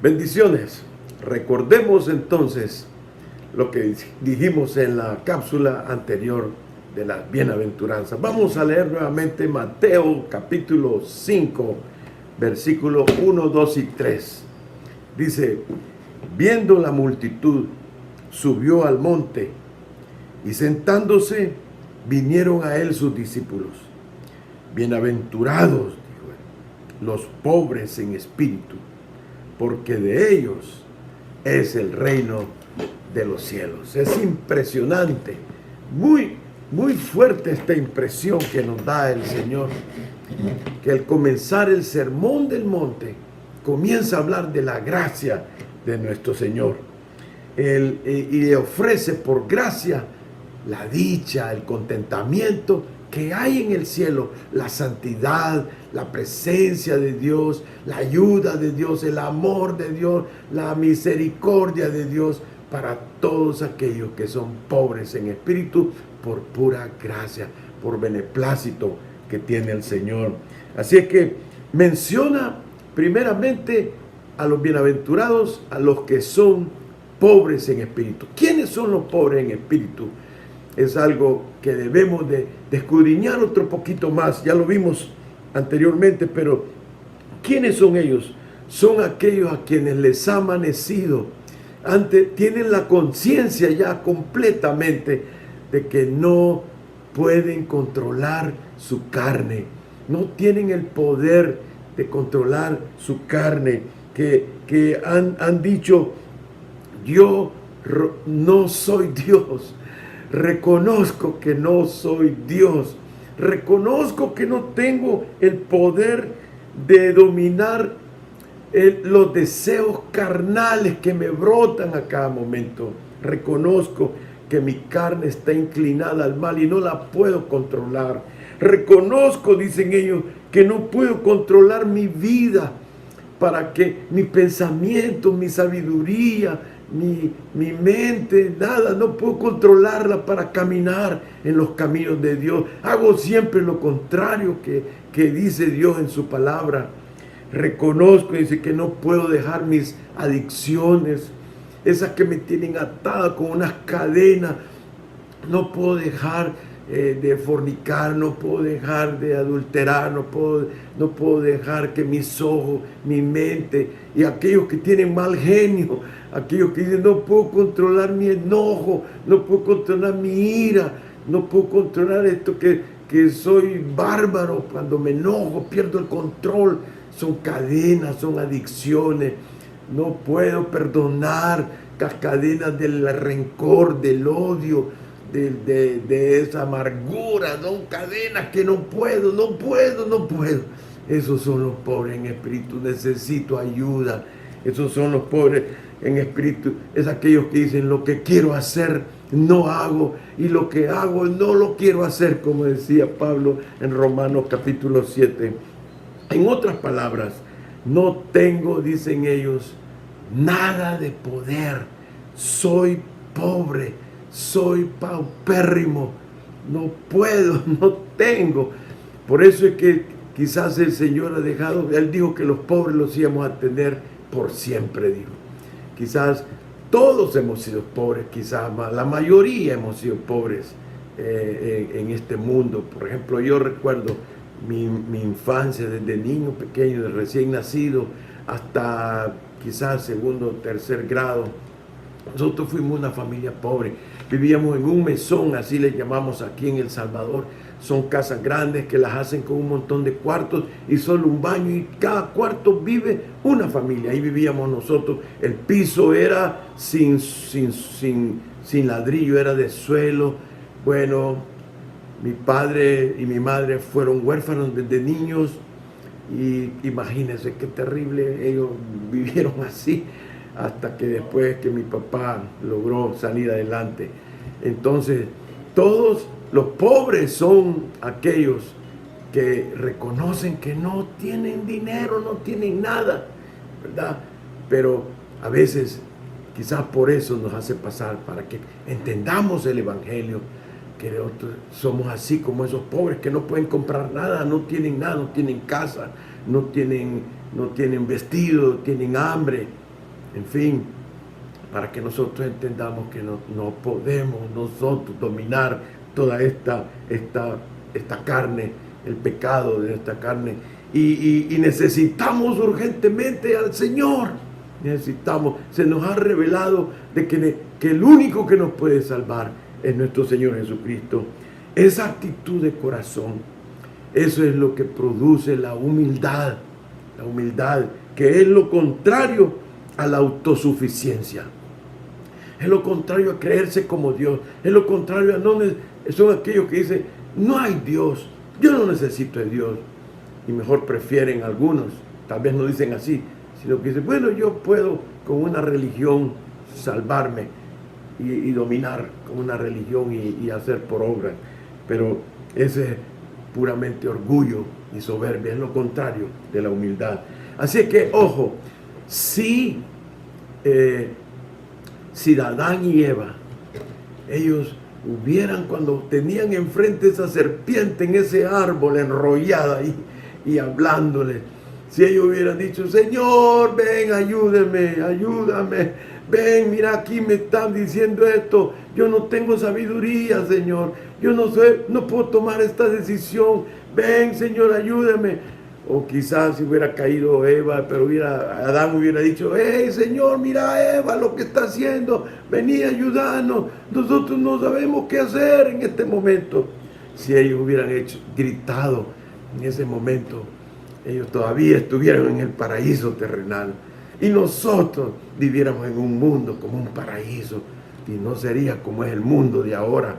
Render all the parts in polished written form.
Bendiciones. Recordemos entonces lo que dijimos en la cápsula anterior de las bienaventuranzas. Vamos a leer nuevamente Mateo capítulo 5, versículos 1, 2 y 3. Dice: viendo la multitud, subió al monte, y sentándose, vinieron a él sus discípulos. Bienaventurados, dijo él, los pobres en espíritu, porque de ellos es el reino de los cielos. Es impresionante, muy fuerte esta impresión que nos da el Señor, que al comenzar el sermón del monte, comienza a hablar de la gracia de nuestro Señor. Y le ofrece por gracia la dicha, el contentamiento que hay en el cielo, la santidad, la presencia de Dios, la ayuda de Dios, el amor de Dios, la misericordia de Dios para todos aquellos que son pobres en espíritu por pura gracia, por beneplácito que tiene el Señor. Así es que menciona primeramente a los bienaventurados, a los que son pobres en espíritu. ¿Quiénes son los pobres en espíritu? Es algo que debemos de escudriñar otro poquito más. Ya lo vimos anteriormente, pero ¿quiénes son ellos? Son aquellos a quienes les ha amanecido. Tienen la conciencia ya completamente de que no pueden controlar su carne. No tienen el poder de controlar su carne. Que han dicho: yo no soy Dios. Reconozco que no soy Dios. Reconozco que no tengo el poder de dominar los deseos carnales que me brotan a cada momento. Reconozco que mi carne está inclinada al mal y no la puedo controlar. Reconozco, dicen ellos, que no puedo controlar mi vida para que mi pensamiento, mi sabiduría, mi mente, nada, no puedo controlarla para caminar en los caminos de Dios. Hago siempre lo contrario que dice Dios en su palabra. Reconozco, dice, que no puedo dejar mis adicciones, esas que me tienen atada con unas cadenas. No puedo dejar de fornicar, no puedo dejar de adulterar, no puedo dejar que mis ojos, mi mente y aquellos que tienen mal genio, aquellos que dicen: no puedo controlar mi enojo, no puedo controlar mi ira, no puedo controlar esto que soy bárbaro, cuando me enojo pierdo el control. Son cadenas, son adicciones. No puedo perdonar las cadenas del rencor, del odio, de esa amargura. Son cadenas que no puedo. Esos son los pobres en espíritu. Necesito ayuda. Esos son los pobres en espíritu. Es aquellos que dicen: lo que quiero hacer no hago, y lo que hago no lo quiero hacer, como decía Pablo en Romanos capítulo 7. En otras palabras, no tengo, dicen ellos, nada de poder. Soy pobre, soy paupérrimo, no puedo, no tengo. Por eso es que quizás el Señor ha dejado, Él dijo que los pobres los íbamos a tener por siempre, dijo. Quizás todos hemos sido pobres, quizás la mayoría hemos sido pobres en este mundo. Por ejemplo, yo recuerdo mi infancia, desde niño pequeño, recién nacido, hasta quizás segundo o tercer grado. Nosotros fuimos una familia pobre. Vivíamos en un mesón, así le llamamos aquí en El Salvador. Son casas grandes que las hacen con un montón de cuartos y solo un baño, y cada cuarto vive una familia. Ahí vivíamos nosotros. El piso era sin ladrillo, era de suelo. Bueno, mi padre y mi madre fueron huérfanos desde niños, y imagínense qué terrible, ellos vivieron así hasta que después que mi papá logró salir adelante. Entonces, todos los pobres son aquellos que reconocen que no tienen dinero, no tienen nada, ¿verdad? Pero a veces, quizás por eso nos hace pasar, para que entendamos el Evangelio, que somos así como esos pobres que no pueden comprar nada, no tienen nada, no tienen casa, no tienen vestido, tienen hambre. En fin, para que nosotros entendamos que no podemos nosotros dominar toda esta carne, el pecado de esta carne, y necesitamos urgentemente al Señor. Necesitamos, se nos ha revelado de que el único que nos puede salvar es nuestro Señor Jesucristo. Esa actitud de corazón, eso es lo que produce la humildad, que es lo contrario a la autosuficiencia. Es lo contrario a creerse como Dios. Es lo contrario a son aquellos que dicen, no hay Dios, yo no necesito de Dios. Y mejor prefieren algunos, tal vez no dicen así, sino que dicen, bueno, yo puedo con una religión salvarme y dominar con una religión y hacer por obras. Pero ese es puramente orgullo y soberbia, es lo contrario de la humildad. Así que, ojo, si Adán y Eva, ellos hubieran, cuando tenían enfrente esa serpiente en ese árbol enrollada y hablándole, si ellos hubieran dicho, Señor, ven, ayúdame, ven, mira, aquí me están diciendo esto, yo no tengo sabiduría, Señor, yo no puedo tomar esta decisión, ven, Señor, ayúdame. O quizás si hubiera caído Eva, pero Adán hubiera dicho, hey, Señor, mira Eva lo que está haciendo, vení, ayúdanos, nosotros no sabemos qué hacer en este momento. Si ellos hubieran gritado en ese momento, ellos todavía estuvieran en el paraíso terrenal, y nosotros viviéramos en un mundo como un paraíso, y no sería como es el mundo de ahora,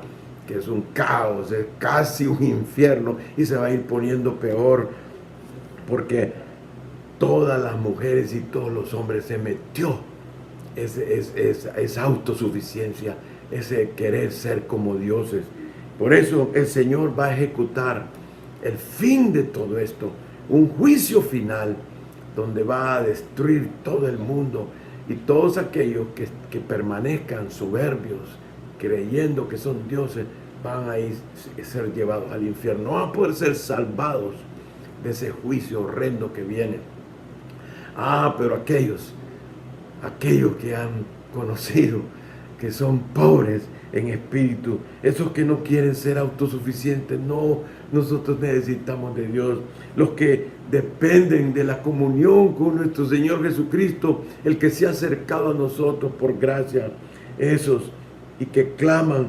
que es un caos, es casi un infierno, y se va a ir poniendo peor, porque todas las mujeres y todos los hombres se metió esa autosuficiencia, ese querer ser como dioses. Por eso el Señor va a ejecutar el fin de todo esto, un juicio final, donde va a destruir todo el mundo, y todos aquellos que permanezcan soberbios, creyendo que son dioses, van a ser llevados al infierno, no van a poder ser salvados de ese juicio horrendo que viene. Pero aquellos que han conocido, que son pobres en espíritu, esos que no quieren ser autosuficientes, no, nosotros necesitamos de Dios. Los que dependen de la comunión con nuestro Señor Jesucristo, el que se ha acercado a nosotros por gracia, esos, y que claman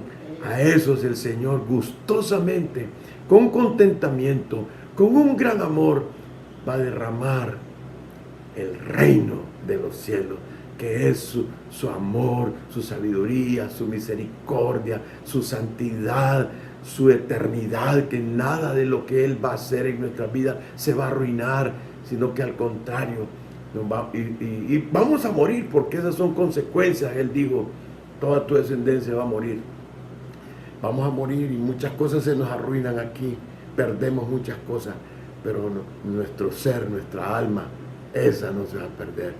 a esos, el Señor gustosamente, con contentamiento, con un gran amor, va a derramar el reino de los cielos, que es su amor, su sabiduría, su misericordia, su santidad, su eternidad, que nada de lo que Él va a hacer en nuestra vida se va a arruinar, sino que al contrario, y vamos a morir, porque esas son consecuencias. Él dijo, toda tu descendencia va a morir. Vamos a morir y muchas cosas se nos arruinan aquí. Perdemos muchas cosas, pero nuestro ser, nuestra alma, esa no se va a perder.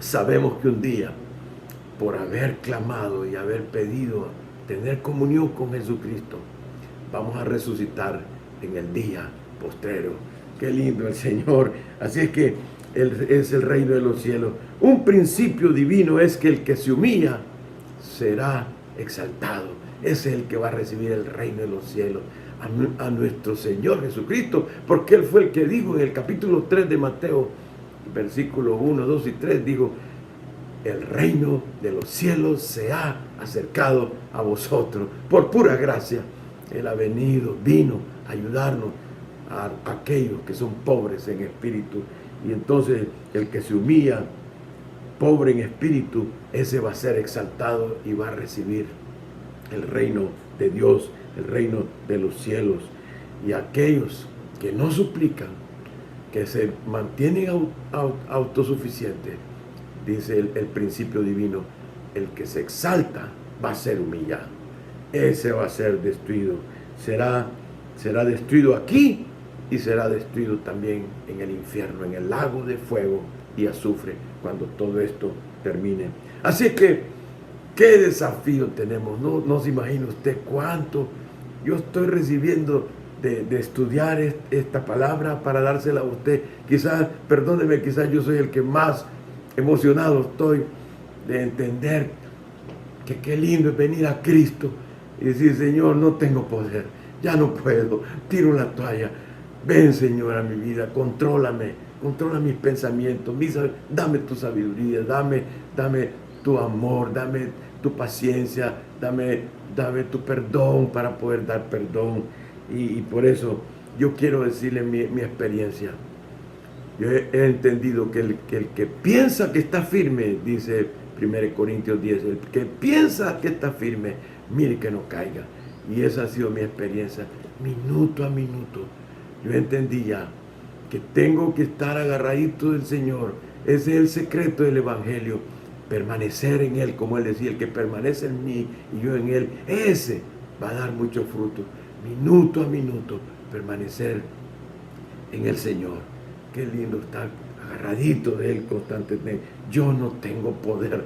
Sabemos que un día, por haber clamado y haber pedido tener comunión con Jesucristo, vamos a resucitar en el día postrero. Qué lindo el Señor. Así es que es el reino de los cielos. Un principio divino es que el que se humilla será exaltado. Ese es el que va a recibir el reino de los cielos. A nuestro Señor Jesucristo, porque Él fue el que dijo en el capítulo 3 de Mateo, versículos 1, 2 y 3, dijo, el reino de los cielos se ha acercado a vosotros, por pura gracia. Él vino a ayudarnos a aquellos que son pobres en espíritu, y entonces el que se humilla, pobre en espíritu, ese va a ser exaltado y va a recibir el reino de Dios, el reino de los cielos. Y aquellos que no suplican, que se mantienen autosuficientes, dice el principio divino, el que se exalta va a ser humillado. Ese va a ser destruido. Será destruido aquí y será destruido también en el infierno, en el lago de fuego y azufre, cuando todo esto termine. Así que, qué desafío tenemos. No se imagina usted cuánto yo estoy recibiendo de estudiar esta palabra para dársela a usted. Quizás, perdóneme, quizás yo soy el que más emocionado estoy de entender que qué lindo es venir a Cristo y decir, Señor, no tengo poder, ya no puedo, tiro la toalla. Ven, Señor, a mi vida, contrólame, controla mis pensamientos, dame tu sabiduría, dame tu amor, dame tu paciencia, dame tu perdón para poder dar perdón. Y por eso yo quiero decirle mi experiencia. Yo he entendido que el que piensa que está firme, dice 1 Corintios 10, el que piensa que está firme, mire que no caiga. Y esa ha sido mi experiencia, minuto a minuto. Yo entendí ya que tengo que estar agarradito del Señor. Ese es el secreto del Evangelio. Permanecer en Él, como Él decía, el que permanece en mí y yo en Él, ese va a dar mucho fruto. Minuto a minuto, permanecer en el Señor. Qué lindo estar agarradito de Él constantemente. Yo no tengo poder.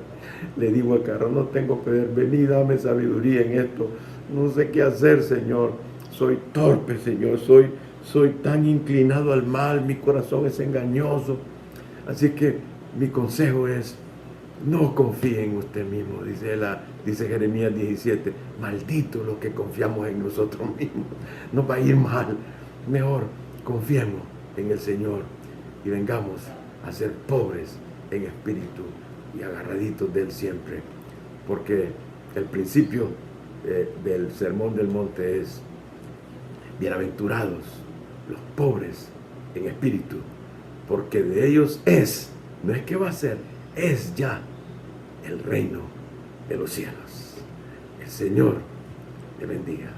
Le digo a Carlos, no tengo poder. Vení, dame sabiduría en esto. No sé qué hacer, Señor. Soy torpe, Señor. Soy tan inclinado al mal. Mi corazón es engañoso. Así que mi consejo es, no confíe en usted mismo. Dice Jeremías 17. Maldito los que confiamos en nosotros mismos. Nos va a ir mal. Mejor confiemos en el Señor y vengamos a ser pobres en espíritu y agarraditos de Él siempre, porque el principio del Sermón del Monte es: bienaventurados los pobres en espíritu, porque de ellos es, no es que va a ser, es ya el reino de los cielos. El Señor te bendiga.